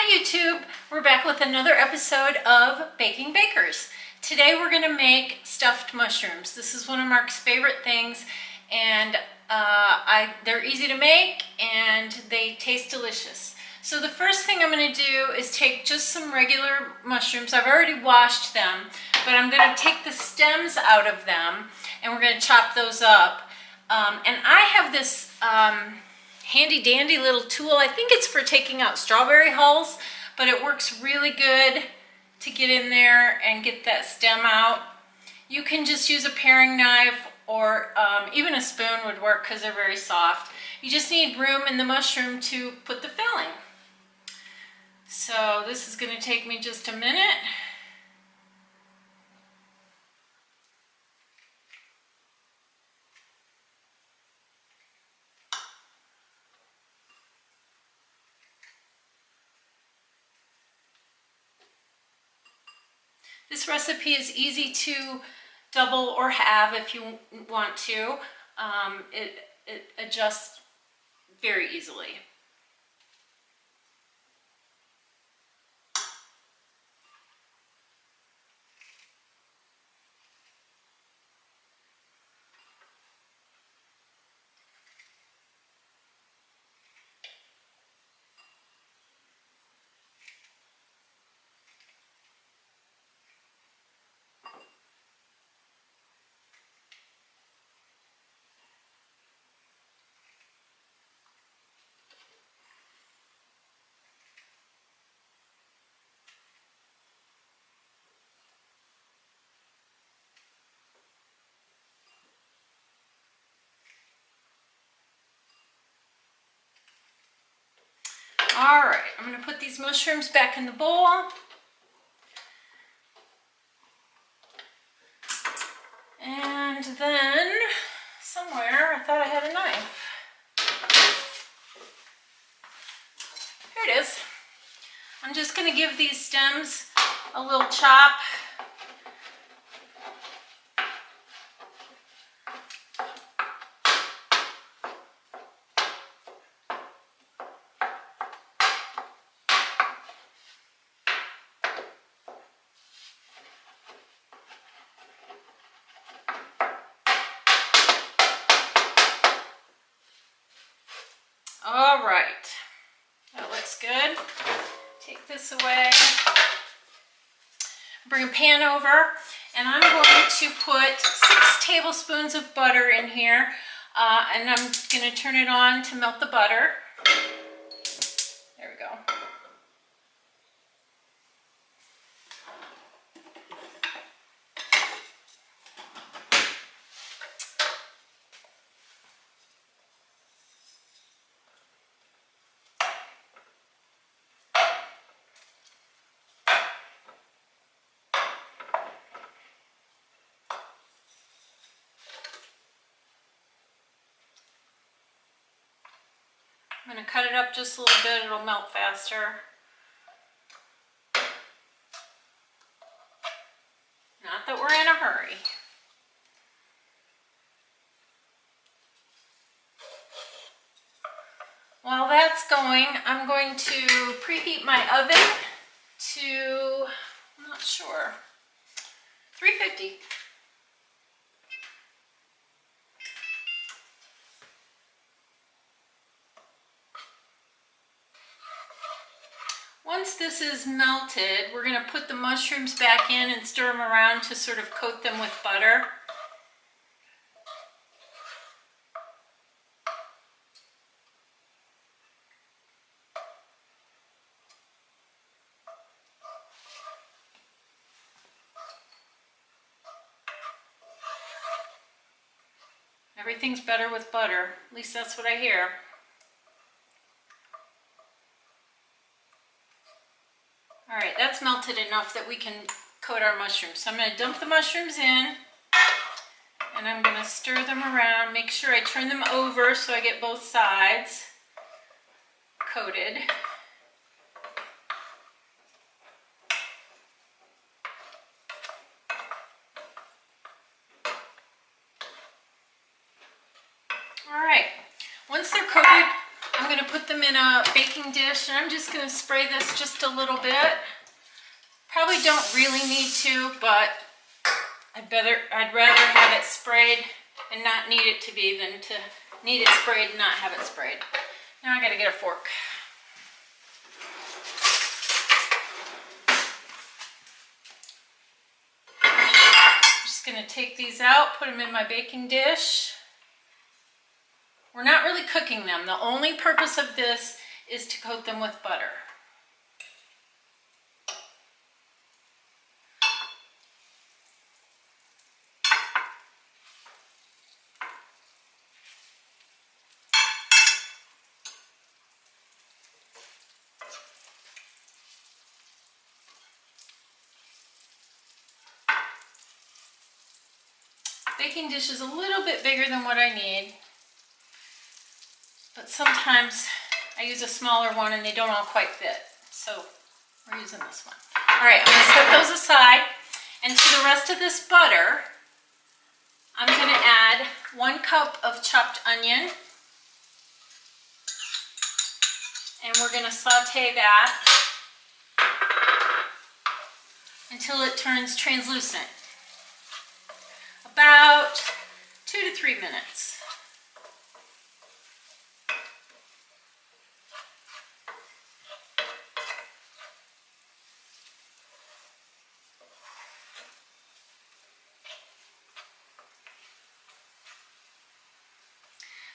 Hi YouTube, we're back with another episode of Baking Bakers. Today we're going to make stuffed mushrooms. This is one of Mark's favorite things, and they're easy to make and they taste delicious. So the first thing I'm going to do is take just some regular mushrooms. I've already washed them, but I'm going to take the stems out of them and we're going to chop those up. And I have this handy dandy little tool. I think it's for taking out strawberry hulls, but it works really good to get in there and get that stem out. You can just use a paring knife or even a spoon would work because they're very soft. You just need room in the mushroom to put the filling. So this is going to take me just a minute. This recipe is easy to double or halve if you want to. It adjusts very easily. All right, I'm going to put these mushrooms back in the bowl. And then, somewhere, I thought I had a knife. Here it is. I'm just going to give these stems a little chop. All right, that looks good. Take this away. Bring a pan over, and I'm going to put 6 tablespoons of butter in here, and I'm going to turn it on to melt the butter. There we go. I'm going to cut it up just a little bit, it'll melt faster. Not that we're in a hurry. While that's going, I'm going to preheat my oven to, I'm not sure, 350. Once this is melted, we're going to put the mushrooms back in and stir them around to sort of coat them with butter. Everything's better with butter, at least that's what I hear. All right, that's melted enough that we can coat our mushrooms. So I'm going to dump the mushrooms in, and I'm going to stir them around. Make sure I turn them over so I get both sides coated. All right, once they're coated, I'm I'm going to put them in a baking dish, and I'm just going to spray this just a little bit. Probably don't really need to, but I'd rather have it sprayed and not need it to be than to need it sprayed and not have it sprayed. Now I got to get a fork. I'm just going to take these out, put them in my baking dish. We're not really cooking them. The only purpose of this is to coat them with butter. Baking dish is a little bit bigger than what I need. But sometimes I use a smaller one and they don't all quite fit. So we're using this one. All right, I'm going to set those aside. And to the rest of this butter, I'm going to add 1 cup of chopped onion. And we're going to saute that until it turns translucent. About 2 to 3 minutes.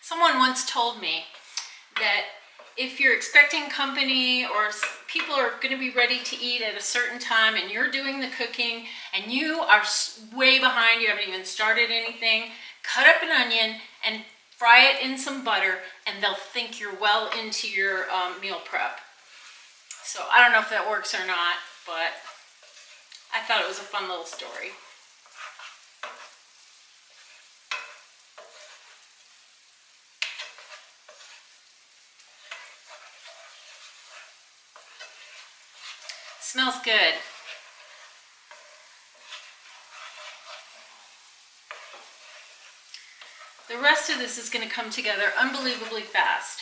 Someone once told me that if you're expecting company or people are going to be ready to eat at a certain time and you're doing the cooking and you are way behind, you haven't even started anything, cut up an onion and fry it in some butter and they'll think you're well into your meal prep. So I don't know if that works or not, but I thought it was a fun little story. Smells good. The rest of this is going to come together unbelievably fast.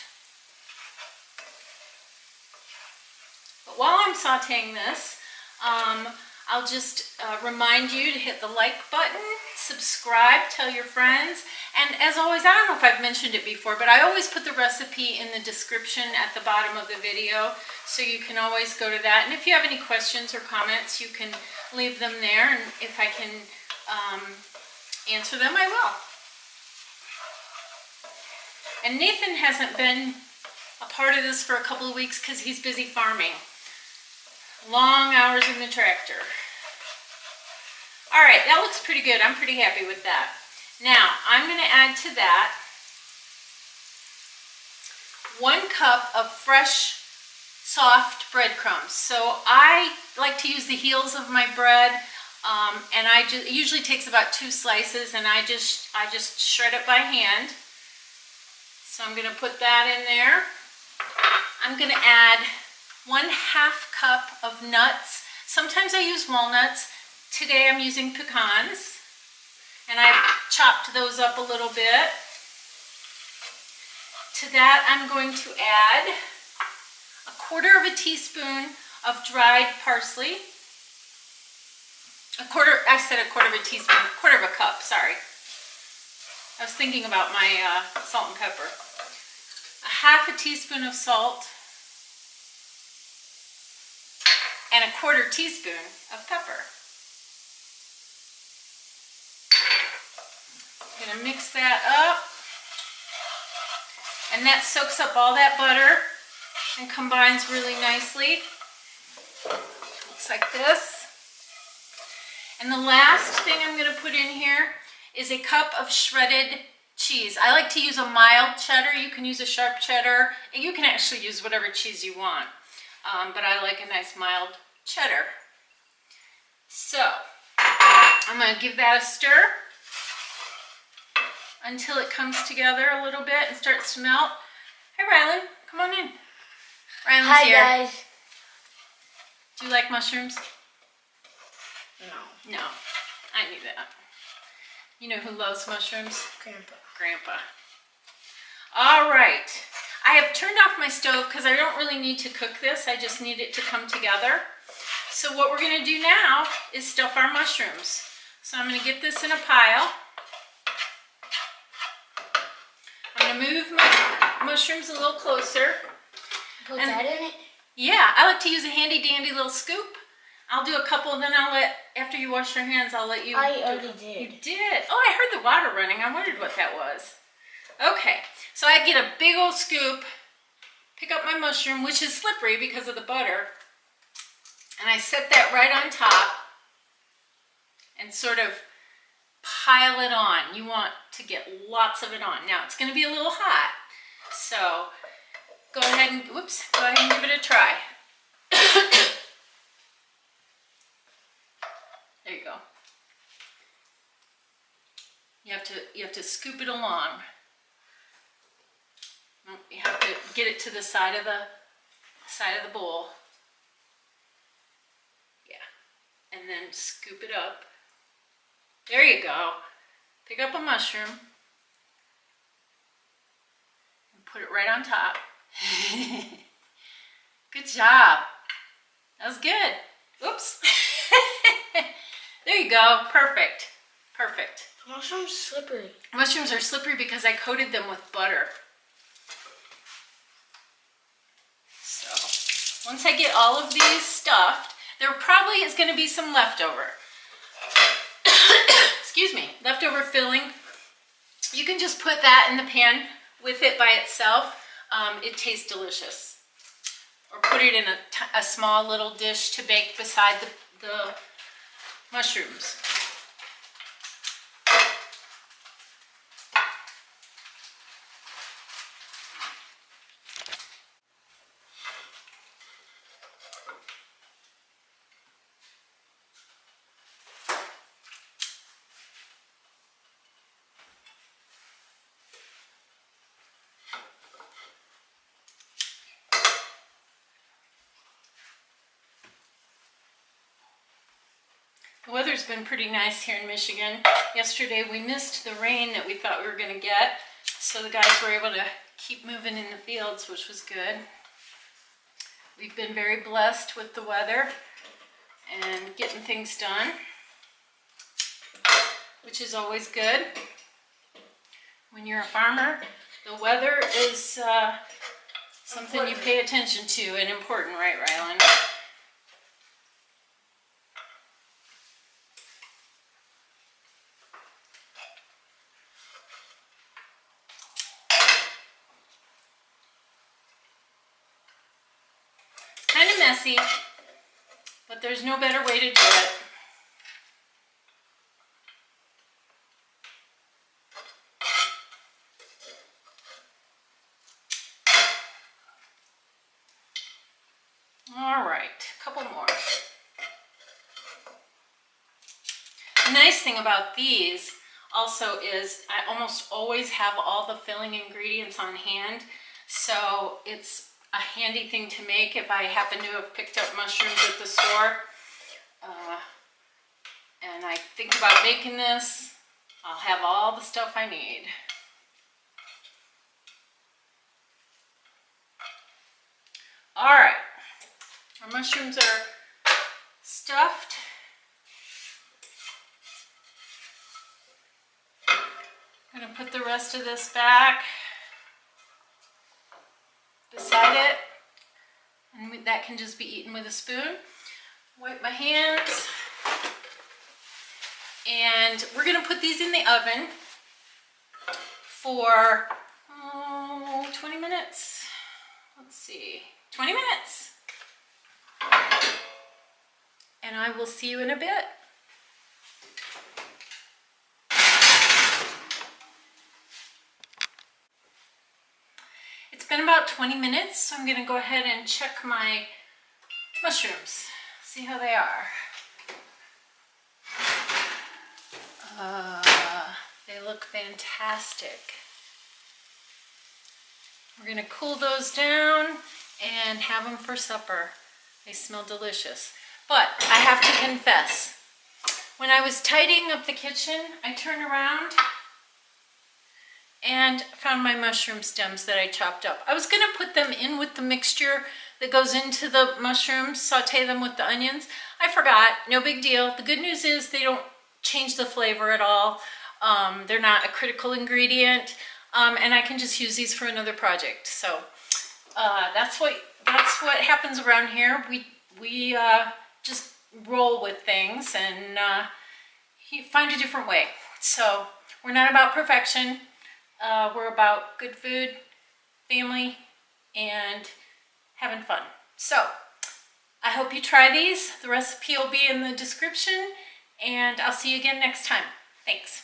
But while I'm sauteing this, I'll just remind you to hit the like button, subscribe, tell your friends, and as always, I don't know if I've mentioned it before, but I always put the recipe in the description at the bottom of the video, so you can always go to that. And if you have any questions or comments, you can leave them there, and if I can answer them, I will. And Nathan hasn't been a part of this for a couple of weeks because he's busy farming. Long hours in the tractor. All right, that looks pretty good. I'm pretty happy with that. Now, I'm going to add to that 1 cup of fresh, soft breadcrumbs. So I like to use the heels of my bread, and it usually takes about 2 slices, and I just shred it by hand. So I'm going to put that in there. I'm going to add 1/2 cup of nuts. Sometimes I use walnuts. Today I'm using pecans. And I've chopped those up a little bit. To that I'm going to add 1/4 teaspoon of dried parsley. I said 1/4 teaspoon, 1/4 cup, sorry. I was thinking about my salt and pepper. 1/2 teaspoon of salt. And 1/4 teaspoon of pepper. I'm going to mix that up. And that soaks up all that butter and combines really nicely. Looks like this. And the last thing I'm going to put in here is a cup of shredded cheese. I like to use a mild cheddar. You can use a sharp cheddar. And you can actually use whatever cheese you want. But I like a nice mild cheddar. So, I'm going to give that a stir until it comes together a little bit and starts to melt. Hey Rylan, come on in. Rylan's Hi here. guys. Do you like mushrooms? No. No, I knew that. You know who loves mushrooms? Grandpa. Grandpa. All right. I have turned off my stove because I don't really need to cook this. I just need it to come together. So what we're going to do now is stuff our mushrooms. So I'm going to get this in a pile. I'm going to move my mushrooms a little closer. Put that in it? Yeah, I like to use a handy dandy little scoop. I'll do a couple, and then after you wash your hands, I'll let you. I already did. You did? Oh, I heard the water running. I wondered what that was. Okay, so I get a big old scoop, pick up my mushroom, which is slippery because of the butter, and I set that right on top and sort of pile it on. You want to get lots of it on. Now, it's going to be a little hot, so go ahead and give it a try. There you go. You have to scoop it along. You have to get it to the side of the bowl. Yeah. And then scoop it up. There you go. Pick up a mushroom and put it right on top. Good job. That was good. Oops. There you go. Perfect. Perfect. The mushroom's slippery. Mushrooms are slippery because I coated them with butter. So, once I get all of these stuffed, there probably is going to be some leftover. Excuse me. Leftover filling. You can just put that in the pan with it by itself. It tastes delicious. Or put it in a small little dish to bake beside the mushrooms. The weather's been pretty nice here in Michigan. Yesterday we missed the rain that we thought we were going to get, so the guys were able to keep moving in the fields, which was good. We've been very blessed with the weather and getting things done, which is always good. When you're a farmer, the weather is something you pay attention to and important, right, Rylan? Kind of messy, but there's no better way to do it. All right, a couple more. The nice thing about these also is I almost always have all the filling ingredients on hand, so it's a handy thing to make if I happen to have picked up mushrooms at the store and I think about making this. I'll have all the stuff I need. All right, our mushrooms are stuffed. I'm going to put the rest of this back beside it, and that can just be eaten with a spoon. Wipe my hands, and we're going to put these in the oven for 20 minutes. Let's see, 20 minutes. And I will see you in a bit. It's been about 20 minutes, so I'm going to go ahead and check my mushrooms, see how they are. They look fantastic. We're going to cool those down and have them for supper. They smell delicious. But I have to confess, when I was tidying up the kitchen, I turned around and found my mushroom stems that I chopped up. I was gonna put them in with the mixture that goes into the mushrooms, saute them with the onions. I forgot, no big deal. The good news is they don't change the flavor at all. They're not a critical ingredient, and I can just use these for another project. So that's what happens around here. We just roll with things and find a different way. So we're not about perfection. We're about good food, family, and having fun. So I hope you try these. The recipe will be in the description, and I'll see you again next time. Thanks.